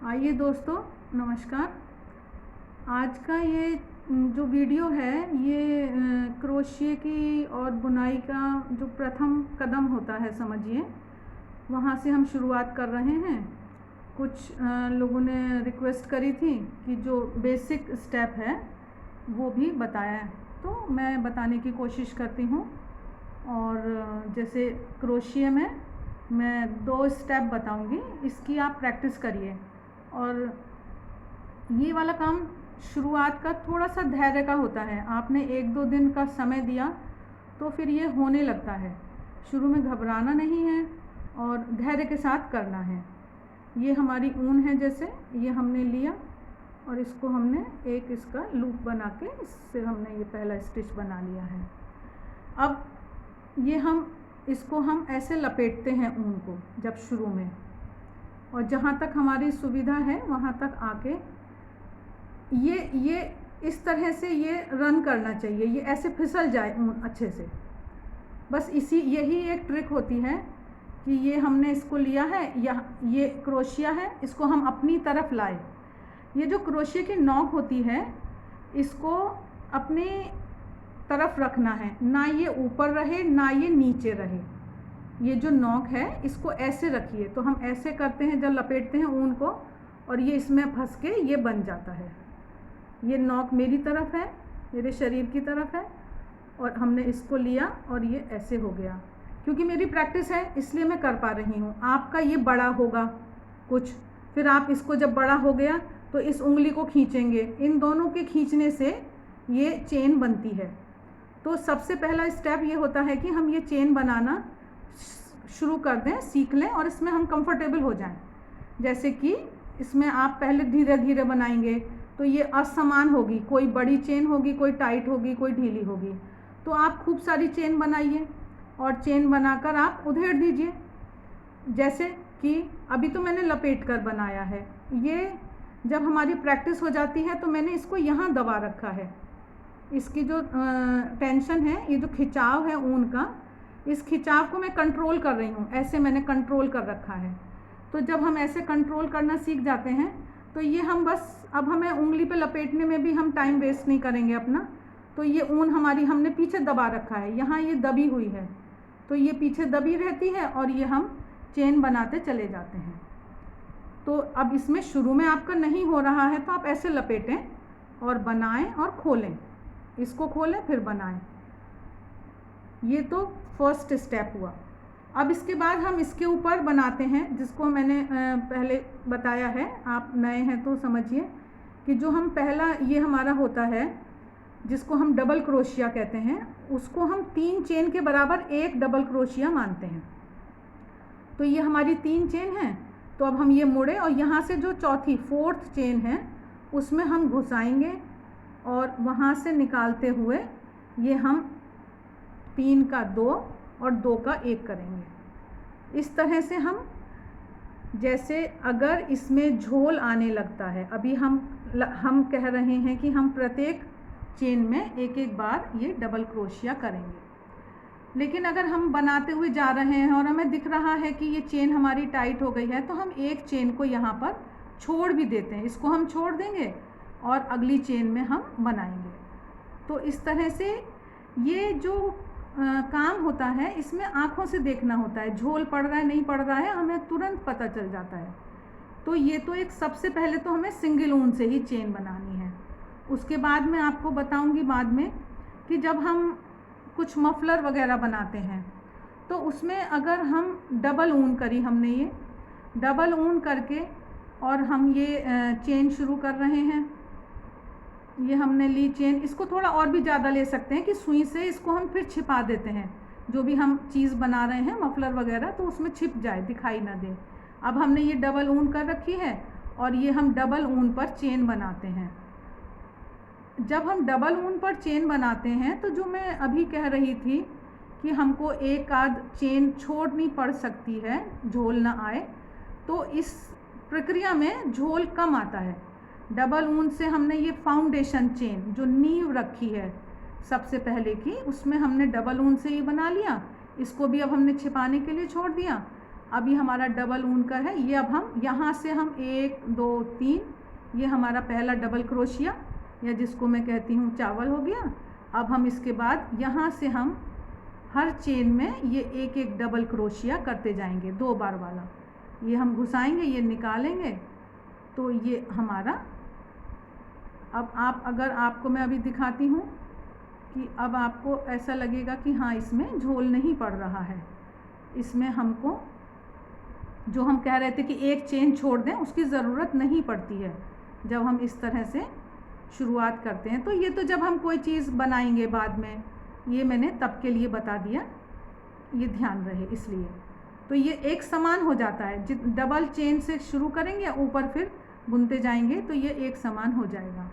आइए दोस्तों, नमस्कार। आज का ये जो वीडियो है ये क्रोशिया की और बुनाई का जो प्रथम कदम होता है, समझिए, वहाँ से हम शुरुआत कर रहे हैं। कुछ लोगों ने रिक्वेस्ट करी थी कि जो बेसिक स्टेप है वो भी बताया है, तो मैं बताने की कोशिश करती हूँ। और जैसे क्रोशिया में मैं 2 स्टेप बताऊँगी, इसकी आप प्रैक्टिस करिए। और ये वाला काम शुरुआत का थोड़ा सा धैर्य का होता है। आपने 1-2 दिन का समय दिया तो फिर ये होने लगता है। शुरू में घबराना नहीं है और धैर्य के साथ करना है। ये हमारी ऊन है, जैसे ये हमने लिया और इसको हमने एक इसका लूप बना के इससे हमने ये पहला स्टिच बना लिया है। अब ये इसको हम ऐसे लपेटते हैं ऊन को जब शुरू में, और जहाँ तक हमारी सुविधा है वहाँ तक आके ये इस तरह से ये रन करना चाहिए, ये ऐसे फिसल जाए ऊन अच्छे से। बस यही एक ट्रिक होती है कि ये हमने इसको लिया है, ये क्रोशिया है, इसको हम अपनी तरफ लाए। ये जो क्रोशिया की नॉक होती है इसको अपनी तरफ रखना है, ना ये ऊपर रहे ना ये नीचे रहे। ये जो नॉक है इसको ऐसे रखिए। तो हम ऐसे करते हैं जब लपेटते हैं ऊन को, और ये इसमें फंस के ये बन जाता है। ये नॉक मेरी तरफ है, मेरे शरीर की तरफ है, और हमने इसको लिया और ये ऐसे हो गया। क्योंकि मेरी प्रैक्टिस है इसलिए मैं कर पा रही हूँ। आपका ये बड़ा होगा कुछ, फिर आप इसको जब बड़ा हो गया तो इस उंगली को खींचेंगे, इन दोनों के खींचने से ये चेन बनती है। तो सबसे पहला स्टेप ये होता है कि हम ये चेन बनाना शुरू कर दें, सीख लें, और इसमें हम कंफर्टेबल हो जाएं। जैसे कि इसमें आप पहले धीरे धीरे बनाएंगे तो ये असमान होगी, कोई बड़ी चेन होगी, कोई टाइट होगी, कोई ढीली होगी। तो आप खूब सारी चेन बनाइए और चेन बनाकर आप उधेड़ दीजिए। जैसे कि अभी तो मैंने लपेट कर बनाया है। ये जब हमारी प्रैक्टिस हो जाती है तो मैंने इसको यहाँ दबा रखा है। इसकी जो टेंशन है, ये जो खिंचाव है ऊन का, इस खिंचाव को मैं कंट्रोल कर रही हूँ, ऐसे मैंने कंट्रोल कर रखा है। तो जब हम ऐसे कंट्रोल करना सीख जाते हैं तो ये हम बस, अब हमें उंगली पे लपेटने में भी हम टाइम वेस्ट नहीं करेंगे अपना। तो ये ऊन हमारी हमने पीछे दबा रखा है, यहाँ ये दबी हुई है, तो ये पीछे दबी रहती है और ये हम चेन बनाते चले जाते हैं। तो अब इसमें शुरू में आपका नहीं हो रहा है तो आप ऐसे लपेटें और बनाएं और खोलें, इसको खोलें फिर बनाएं। ये तो फर्स्ट स्टेप हुआ। अब इसके बाद हम इसके ऊपर बनाते हैं, जिसको मैंने पहले बताया है। आप नए हैं तो समझिए कि जो हम पहला ये हमारा होता है जिसको हम डबल क्रोशिया कहते हैं, उसको हम 3 चेन के बराबर एक डबल क्रोशिया मानते हैं। तो ये हमारी 3 चेन हैं। तो अब हम ये मोड़े और यहाँ से जो चौथी 4th चेन है उसमें हम घुसाएंगे और वहाँ से निकालते हुए ये हम 3 का 2 और 2 का 1 करेंगे। इस तरह से जैसे अगर इसमें झोल आने लगता है, अभी हम कह रहे हैं कि हम प्रत्येक चेन में एक एक बार ये डबल क्रोशिया करेंगे। लेकिन अगर हम बनाते हुए जा रहे हैं और हमें दिख रहा है कि ये चेन हमारी टाइट हो गई है, तो हम एक चेन को यहाँ पर छोड़ भी देते हैं। इसको हम छोड़ देंगे और अगली चेन में हम बनाएंगे। तो इस तरह से ये जो काम होता है इसमें आँखों से देखना होता है, झोल पड़ रहा है नहीं पड़ रहा है हमें तुरंत पता चल जाता है। तो ये तो एक सबसे पहले तो हमें सिंगल ऊन से ही चेन बनानी है। उसके बाद मैं आपको बताऊंगी बाद में कि जब हम कुछ मफलर वगैरह बनाते हैं तो उसमें अगर हम डबल ऊन करी, हमने ये डबल ऊन करके और हम ये चेन शुरू कर रहे हैं। ये हमने ली चेन, इसको थोड़ा और भी ज़्यादा ले सकते हैं कि सुई से इसको हम फिर छिपा देते हैं। जो भी हम चीज़ बना रहे हैं मफलर वगैरह, तो उसमें छिप जाए, दिखाई ना दे। अब हमने ये डबल ऊन कर रखी है और ये हम डबल ऊन पर चेन बनाते हैं। जब हम डबल ऊन पर चेन बनाते हैं तो जो मैं अभी कह रही थी कि हमको एक आध चेन छोड़नी पड़ सकती है, झोल ना आए, तो इस प्रक्रिया में झोल कम आता है। डबल ऊन से हमने ये फाउंडेशन चेन जो नींव रखी है सबसे पहले की, उसमें हमने डबल ऊन से ही बना लिया। इसको भी अब हमने छिपाने के लिए छोड़ दिया। अब ये हमारा डबल ऊन का है। ये अब हम यहाँ से हम 1 2 3, ये हमारा पहला डबल क्रोशिया या जिसको मैं कहती हूँ चावल हो गया। अब हम इसके बाद यहाँ से हम हर चेन में ये एक एक डबल क्रोशिया करते जाएंगे, 2 बार वाला। ये हम घुसाएंगे, ये निकालेंगे, तो ये हमारा। अब आप अगर आपको मैं अभी दिखाती हूँ कि अब आपको ऐसा लगेगा कि हाँ इसमें झोल नहीं पड़ रहा है। इसमें हमको जो हम कह रहे थे कि एक चेन छोड़ दें, उसकी ज़रूरत नहीं पड़ती है जब हम इस तरह से शुरुआत करते हैं। तो ये तो जब हम कोई चीज़ बनाएंगे बाद में, ये मैंने तब के लिए बता दिया, ये ध्यान रहे इसलिए। तो ये एक समान हो जाता है, डबल चेन से शुरू करेंगे ऊपर फिर बुनते जाएंगे तो ये एक समान हो जाएगा।